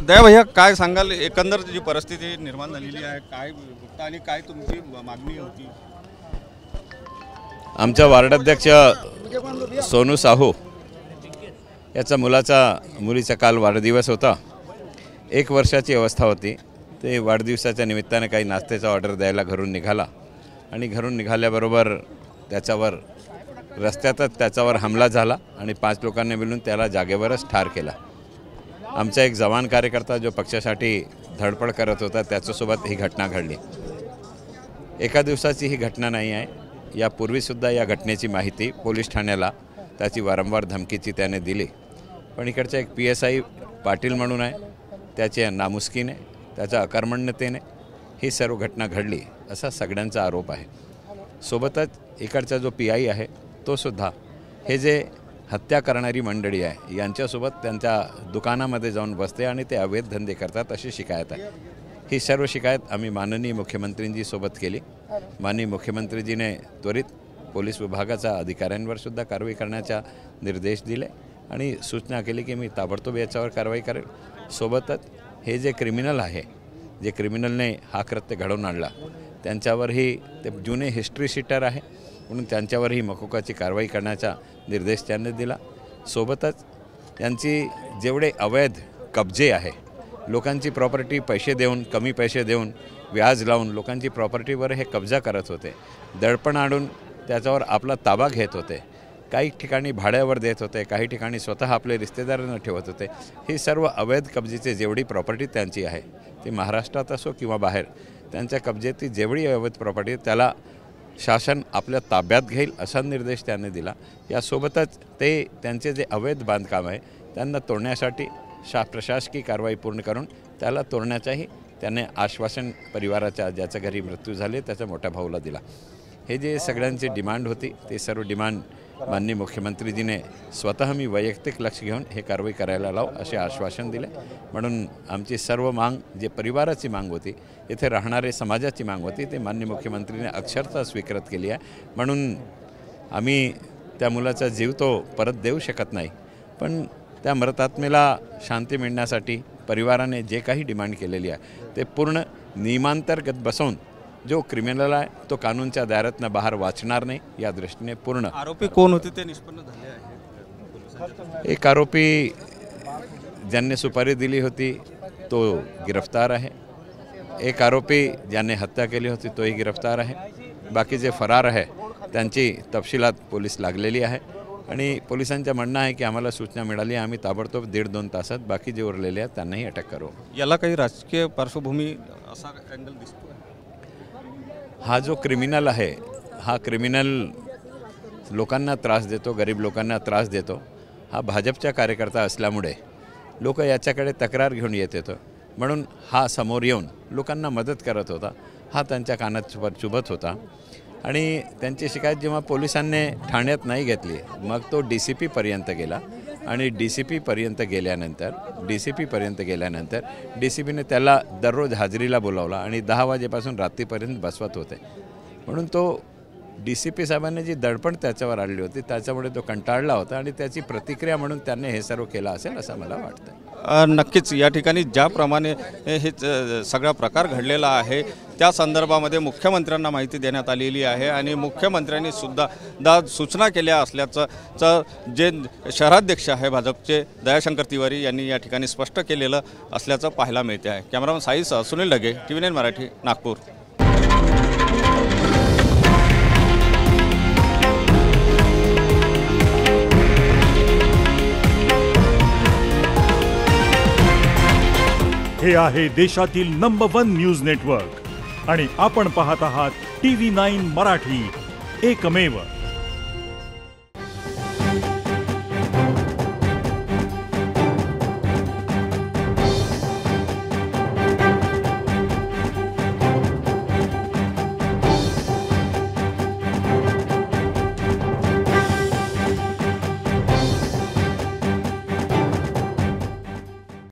दया भैया काय सांगाल, एकंदर जी परिस्थिती निर्माण झालेली आहे काय बघता आणि काय तुमची मागणी होती? आमचा वार्डाध्यक्ष सोनू साहू याचा मुलीचा काल वाढदिवस होता। 1 वर्षाची अवस्था होती। ते वाढदिवसाच्या निमित्ताने काही नाश्त्याचा ऑर्डर द्यायला घरून निघाला आणि घरून निघाल्याबरोबर त्याच्यावर रस्त्यातच त्याच्यावर हमला झाला आणि 5 लोकांनी मिळून त्याला जागेवरच ठार केला। आमचा एक जवान कार्यकर्ता जो पक्षासाठी धडपड करत होता त्याच्यासोबत ही घटना घडली। एका दिवसाची ही घटना नाही आहे। यापूर्वीसुद्धा या घटनेची माहिती पोलीस ठाण्याला त्याची वारंवार धमकीची त्याने दिली, पण इकडचा एक PSI पाटील म्हणून आहे, त्याच्या नामुष्कीने त्याच्या अकर्मण्यतेने ही सर्व घटना घडली असा सगळ्यांचा आरोप आहे। सोबतच इकडचा जो PI आहे तो सुद्धा हे जे हत्या करणारी मंडळी आहे यांच्यासोबत त्यांच्या दुकानामध्ये जाऊन बसते आणि ते अवैध धंदे करतात अशी शिकायत आहे। ही सर्व शिकायत आम्ही माननीय मुख्यमंत्रींची सोबत केली। माननीय मुख्यमंत्रीजीने त्वरित पोलीस विभागाच्या अधिकाऱ्यांवर सुद्धा कारवाई करण्याचा निर्देश दिले आणि सूचना केली की मी ताबडतोब याच्यावर कारवाई करेल। सोबतच हे जे क्रिमिनल आहे, जे क्रिमिनलने हा कृत्य घडवून आणला त्यांच्यावरही ते जुने हिस्ट्री शीटर आहे म्हणून त्यांच्यावरही मकोकाची कारवाई करण्याचा निर्देश त्यांनी दिला। सोबतच यांची जेवढे अवैध कब्जे आहे, लोकांची प्रॉपर्टी पैसे देऊन, कमी पैसे देऊन, व्याज लावून लोकांची प्रॉपर्टीवर हे कब्जा करत होते, दडपण आणून त्याच्यावर आपला ताबा घेत होते, काही ठिकाणी भाड्यावर देत होते, काही ठिकाणी स्वतः आपले रिश्तेदारांना ठेवत होते। ही सर्व अवैध कब्जेची जेवढी प्रॉपर्टी त्यांची आहे ती महाराष्ट्रात असो किंवा बाहेर, त्यांच्या कब्जेची जेवढी अवैध प्रॉपर्टी त्याला शासन आपल्या ताब्यात घेईल असा निर्देश त्यांनी दिला। यासोबतच ते त्यांचे जे अवैध बांधकाम आहे त्यांना तोडण्यासाठी प्रशासकीय कारवाई पूर्ण करून त्याला तोडण्याचाही त्याने आश्वासन परिवाराच्या ज्याच्या घरी मृत्यू झाले त्याच्या मोठ्या भाऊला दिला। हे जे सगळ्यांची डिमांड होती ते सर्व डिमांड माननीय मुख्यमंत्रीजीने स्वतः मी वैयक्तिक लक्ष घेऊन हे कारवाई करायला लाव असे आश्वासन दिले। म्हणून आमची सर्व मांग जे परिवाराची मांग होती, इथे राहणारे समाजाची मांग होती, ते माननीय मुख्यमंत्रीने अक्षरशः स्वीकारत केली आहे। म्हणून आम्ही त्या मुलाचा जीव तो परत देऊ शकत नाही, पण त्या मृतात्मेला शांती मिळण्यासाठी परिवाराने जे काही डिमांड केलेली आहे ते पूर्ण नियमांतर्गत बसवून जो क्रिमिनल आहे तो कानूनच्या दायऱ्यातून बाहेर वाचणार नाही या दृष्टीने पूर्ण। आरोपी कोण होते ते निष्पन्न झाले आहे? एक आरोपी ज्यांनी सुपारी दिली होती तो गिरफ्तार आहे। एक आरोपी ज्याने हत्या केली होती तोही गिरफ्तार आहे। बाकी जे फरार आहे त्यांची तपशिलात पोलीस लागलेली आहे आणि पोलिसांचं म्हणणं आहे की आम्हाला सूचना मिळाली, आम्ही ताबडतोब 1.5-2 तासात बाकी जे उरलेले आहेत त्यांनाही अटक करू। याला काही राजकीय पार्श्वभूमी असा अँगल दिसतो? हा जो क्रिमिनल आहे हा क्रिमिनल लोकांना त्रास देतो, गरीब लोकांना त्रास देतो। हा भाजपचा कार्यकर्ता असल्यामुळे लोक याच्याकडे तक्रार घेऊन येत होते, म्हणून हा समोर येऊन लोकांना मदत करत होता। हा त्यांच्या कानात चुभत होता आणि त्यांची शिकायत जेव्हा पोलिसांनी ठाण्यात नाही घेतली मग तो DCP पर्यंत गेला आणि DCP पर्यंत गेल्यानंतर DCPने त्याला दररोज हाजरीला बोलावला आणि 10 वाजेपासून रात्रीपर्यंत बसवत होते। म्हणून तो DCP साहेबांनी जी दडपण त्याच्यावर आणली होती त्याच्यामुळे तो कंटाळला होता आणि त्याची प्रतिक्रिया म्हणून त्यांनी हे सर्व केलं असेल असं मला वाटतं। नक्कीच या ठिकाणी ज्याप्रमाणे हे सगळा प्रकार घडलेला आहे त्या संदर्भामध्ये मुख्यमंत्र्यांना माहिती देण्यात आलेली आहे आणि मुख्यमंत्र्यांनी सुद्धा सूचना केल्या असल्याचं जे शहराध्यक्ष आहे भाजपचे दयाशंकर तिवारी यांनी या ठिकाणी स्पष्ट केलेलं असल्याचं पाहायला मिळते आहे। कॅमेरामन साईसह सुनील ढगे, TV9 मराठी, नागपूर। हे आहे देशातील नंबर 1 न्यूज नेटवर्क आणि आपण पाहत आहात TV9 मराठी, एकमेव।